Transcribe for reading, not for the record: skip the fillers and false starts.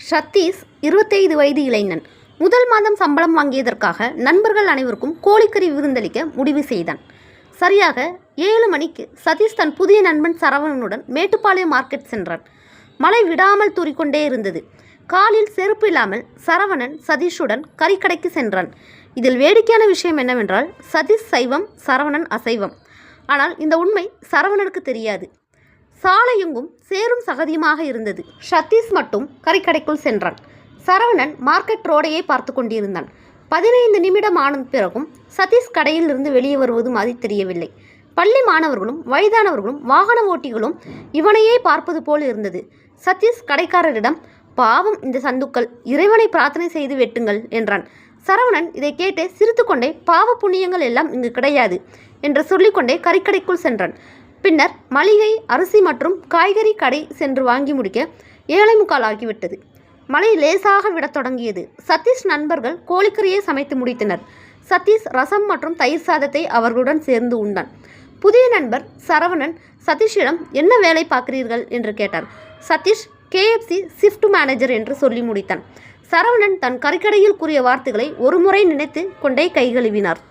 சதீஷ் 25 வயது இளைஞன். முதல் மாதம் சம்பளம் வாங்கியதற்காக நண்பர்கள் அனைவருக்கும் கோழிக்கறி விருந்தளிக்க முடிவு செய்தான். சரியாக 7 மணிக்கு சதீஷ் தன் புதிய நண்பன் சரவணனுடன் மேட்டுப்பாளையம் மார்க்கெட் சென்றான். மழை விடாமல் தூறிக்கொண்டே இருந்தது. காலில் செருப்பு இல்லாமல் சரவணன் சதீஷுடன் கறிக்கடைக்கு சென்றான். இதில் வேடிக்கையான விஷயம் என்னவென்றால், சதீஷ் சைவம், சரவணன் அசைவம். ஆனால் இந்த உண்மை சரவணனுக்கு தெரியாது. சாலையெங்கும் சேரும் சகதியுமாக இருந்தது. சதீஷ் மட்டும் கறிக்கடைக்குள் சென்றான். சரவணன் மார்க்கெட் ரோடையே பார்த்து கொண்டிருந்தான். 15 நிமிடம் ஆன பிறகும் சதீஷ் கடையில் இருந்து வெளியே வருவது மாதிரி தெரியவில்லை. பள்ளி மாணவர்களும் வயதானவர்களும் வாகன ஓட்டிகளும் இவனையே பார்ப்பது போல் இருந்தது. சதீஷ் கடைக்காரரிடம், பாவம் இந்த சந்துக்கள், இறைவனை பிரார்த்தனை செய்து வெட்டுங்கள் என்றான். சரவணன் இதை கேட்டே சிரித்துக்கொண்டே, பாவ புண்ணியங்கள் எல்லாம் இங்கு கிடையாது என்று சொல்லிக்கொண்டே கறிக்கடைக்குள் சென்றான். பின்னர் மளிகை, அரிசி மற்றும் காய்கறி கடை சென்று வாங்கி முடிக்க 7:45 ஆகிவிட்டது. மழை லேசாக விடத் தொடங்கியது. சதீஷ் நண்பர்கள் கோழிக்கறியை சமைத்து முடித்தனர். சதீஷ் ரசம் மற்றும் தயிர் சாதத்தை அவர்களுடன் சேர்ந்து உண்டான். புதிய நண்பர் சரவணன் சதீஷிடம், என்ன வேலை பார்க்கிறீர்கள் என்று கேட்டார். சதீஷ் KFC ஷிஃப்ட் மேனேஜர் என்று சொல்லி முடித்தான். சரவணன் தன் கறிக்கடையில் கூறிய வார்த்தைகளை ஒரு முறை நினைத்து கொண்டே கை கழுவினார்.